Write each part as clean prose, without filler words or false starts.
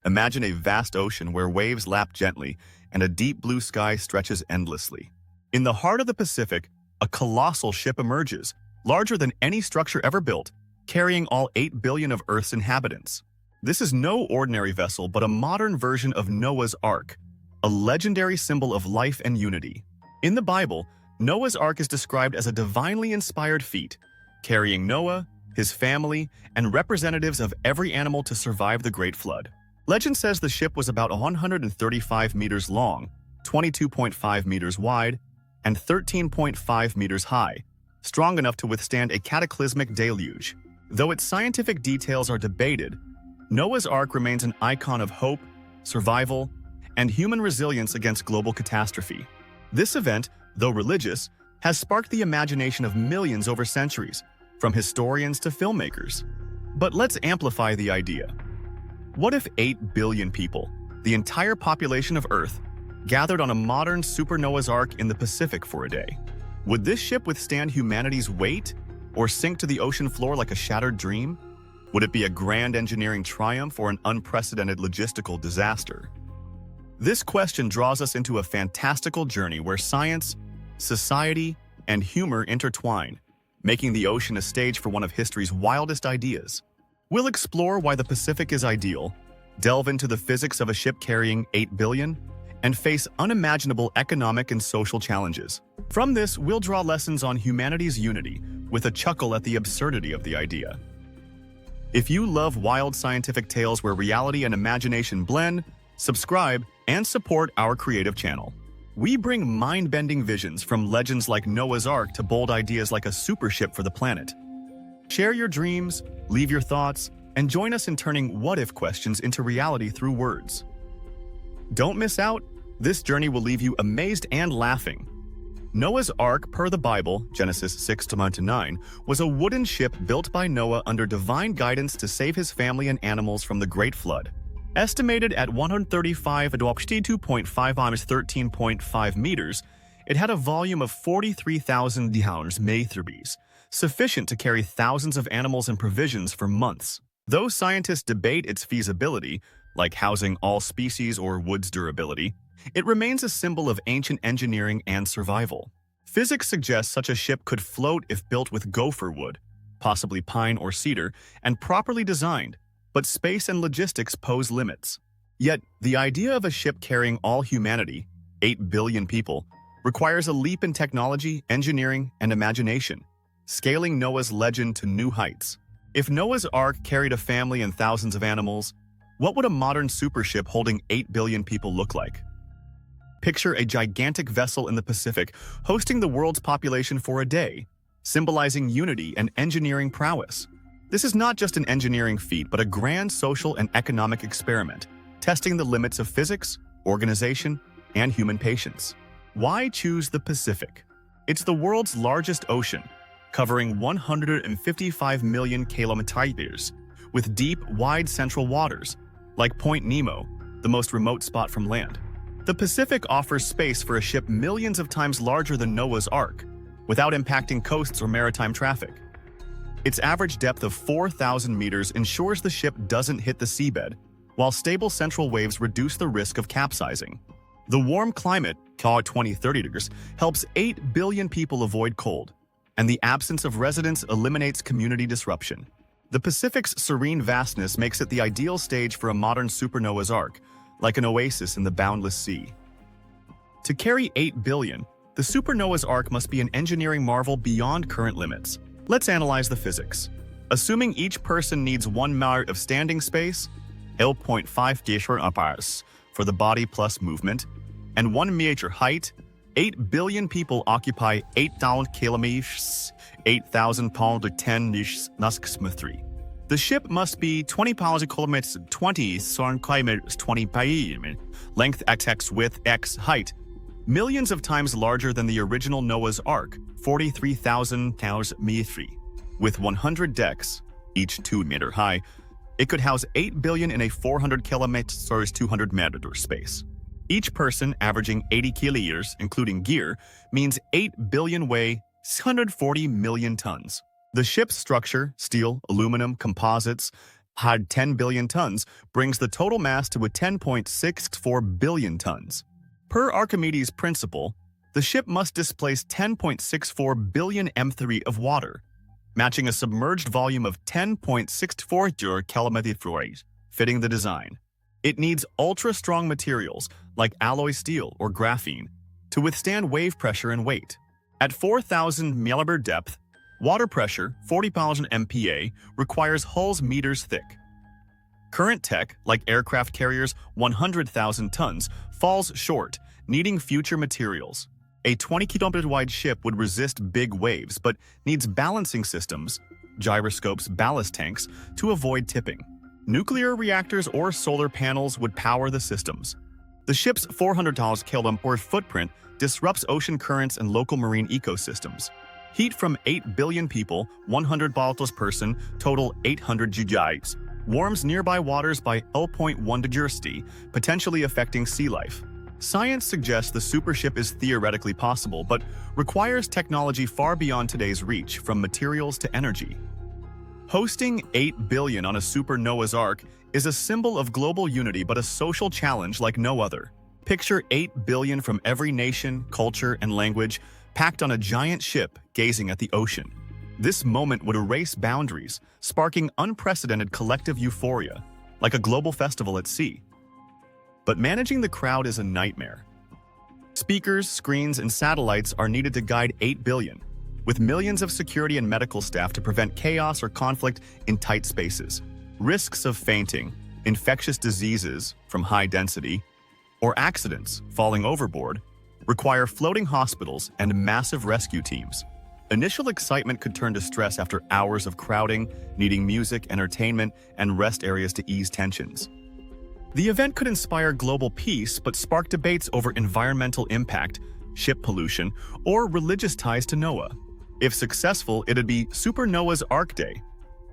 Imagine a vast ocean where waves lap gently and a deep blue sky stretches endlessly. In the heart of the Pacific, a colossal ship emerges, larger than any structure ever built, carrying all 8 billion of Earth's inhabitants. This is no ordinary vessel, but a modern version of Noah's Ark, a legendary symbol of life and unity. In the Bible, Noah's Ark is described as a divinely inspired feat, carrying Noah, his family, and representatives of every animal to survive the Great Flood. Legend says the ship was about 135 meters long, 22.5 meters wide, and 13.5 meters high, strong enough to withstand a cataclysmic deluge. Though its scientific details are debated, Noah's Ark remains an icon of hope, survival, and human resilience against global catastrophe. This event, though religious, has sparked the imagination of millions over centuries, from historians to filmmakers. But let's amplify the idea. What if 8 billion people, the entire population of Earth, gathered on a modern super Noah's Ark in the Pacific for a day? Would this ship withstand humanity's weight, or sink to the ocean floor like a shattered dream? Would it be a grand engineering triumph or an unprecedented logistical disaster? This question draws us into a fantastical journey where science, society, and humor intertwine, making the ocean a stage for one of history's wildest ideas. We'll explore why the Pacific is ideal, delve into the physics of a ship carrying 8 billion, and face unimaginable economic and social challenges. From this, we'll draw lessons on humanity's unity, with a chuckle at the absurdity of the idea. If you love wild scientific tales where reality and imagination blend, subscribe and support our creative channel. We bring mind-bending visions from legends like Noah's Ark to bold ideas like a super ship for the planet. Share your dreams, leave your thoughts, and join us in turning what-if questions into reality through words. Don't miss out. This journey will leave you amazed and laughing. Noah's Ark, per the Bible, Genesis 6:9, was a wooden ship built by Noah under divine guidance to save his family and animals from the Great Flood. Estimated at 132.5 times 13.5 meters, it had a volume of 43,000 meters, sufficient to carry thousands of animals and provisions for months. Though scientists debate its feasibility, like housing all species or wood's durability, it remains a symbol of ancient engineering and survival. Physics suggests such a ship could float if built with gopher wood, possibly pine or cedar, and properly designed, but space and logistics pose limits. Yet, the idea of a ship carrying all humanity, 8 billion people, requires a leap in technology, engineering, and imagination, scaling Noah's legend to new heights. If Noah's Ark carried a family and thousands of animals, what would a modern supership holding 8 billion people look like? Picture a gigantic vessel in the Pacific hosting the world's population for a day, symbolizing unity and engineering prowess. This is not just an engineering feat, but a grand social and economic experiment, testing the limits of physics, organization, and human patience. Why choose the Pacific? It's the world's largest ocean, covering 155 million kilometers, with deep, wide central waters, like Point Nemo, the most remote spot from land. The Pacific offers space for a ship millions of times larger than Noah's Ark, without impacting coasts or maritime traffic. Its average depth of 4,000 meters ensures the ship doesn't hit the seabed, while stable central waves reduce the risk of capsizing. The warm climate, call it 20-30 degrees, helps 8 billion people avoid cold, and the absence of residents eliminates community disruption. The Pacific's serene vastness makes it the ideal stage for a modern super Noah's Ark, like an oasis in the boundless sea. To carry 8 billion, the super Noah's Ark must be an engineering marvel beyond current limits. Let's analyze the physics. Assuming each person needs 1 meter of standing space, 0.5 for the body plus movement, and 1 meter height, 8 billion people occupy 8,000 kilometers, 8,000 pounds to 10 3. The ship must be 20 pounds kilometers, 20 kilometers, 20 length x width x height, millions of times larger than the original Noah's Ark, 43,000 meters. With 100 decks, each 2 meter high, it could house 8 billion in a 400 kilometers or 200 meter space. Each person averaging 80 kilos, including gear, means 8 billion weigh 140 million tons. The ship's structure, steel, aluminum, composites, Had 10 billion tons brings the total mass to a 10.64 billion tons. Per Archimedes' principle, the ship must displace 10.64 billion m3 of water, matching a submerged volume of 10.64 km, fitting the design. It needs ultra-strong materials like alloy steel or graphene to withstand wave pressure and weight. At 4,000 millibur depth, water pressure, 40,000 MPa, requires hulls meters thick. Current tech, like aircraft carriers 100,000 tons, falls short, needing future materials. A 20-kilometer-wide ship would resist big waves, but needs balancing systems, gyroscopes, ballast tanks, to avoid tipping. Nuclear reactors or solar panels would power the systems. The ship's 400,000 km footprint disrupts ocean currents and local marine ecosystems. Heat from 8 billion people, 100 volatiles person, total 800 gigajoules, warms nearby waters by 0.1 degrees C, potentially affecting sea life. Science suggests the supership is theoretically possible, but requires technology far beyond today's reach, from materials to energy. Hosting 8 billion on a super Noah's Ark is a symbol of global unity but a social challenge like no other. Picture 8 billion from every nation, culture, and language packed on a giant ship gazing at the ocean. This moment would erase boundaries, sparking unprecedented collective euphoria, like a global festival at sea. But managing the crowd is a nightmare. Speakers, screens, and satellites are needed to guide 8 billion, with millions of security and medical staff to prevent chaos or conflict in tight spaces. Risks of fainting, infectious diseases from high density, or accidents falling overboard require floating hospitals and massive rescue teams. Initial excitement could turn to stress after hours of crowding, needing music, entertainment, and rest areas to ease tensions. The event could inspire global peace but spark debates over environmental impact, ship pollution, or religious ties to Noah. If successful, it'd be Super Noah's Ark Day,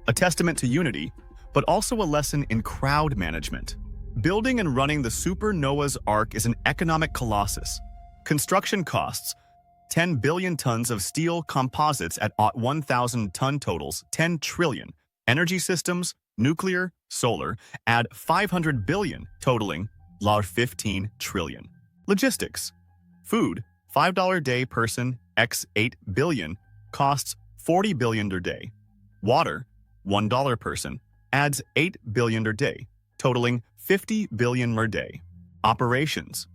a testament to unity, but also a lesson in crowd management. Building and running the Super Noah's Ark is an economic colossus. Construction costs, 10 billion tons of steel composites at 1,000 ton totals, 10 trillion. Energy systems, nuclear, solar, add 500 billion, totaling 15 trillion. Logistics, food, $5 day person, x 8 billion, costs 40 billion per day. Water, $1 person, adds 8 billion per day, totaling 50 billion per day. Operations,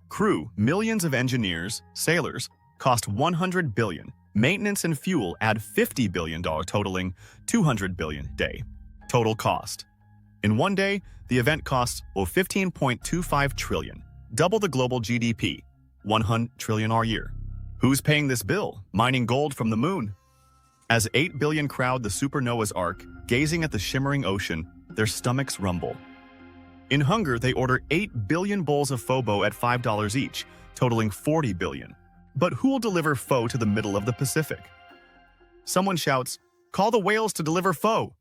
crew, millions of engineers, sailors, cost 100 billion. Maintenance and fuel add $50 billion, totaling 200 billion day. Total cost. In one day, the event costs 15.25 trillion, double the global GDP, 100 trillion a year. Who's paying this bill? Mining gold from the moon. As 8 billion crowd the Super Noah's Ark, gazing at the shimmering ocean, their stomachs rumble. In hunger, they order 8 billion bowls of pho at $5 each, totaling 40 billion. But who will deliver pho to the middle of the Pacific? Someone shouts, "Call the whales to deliver pho!"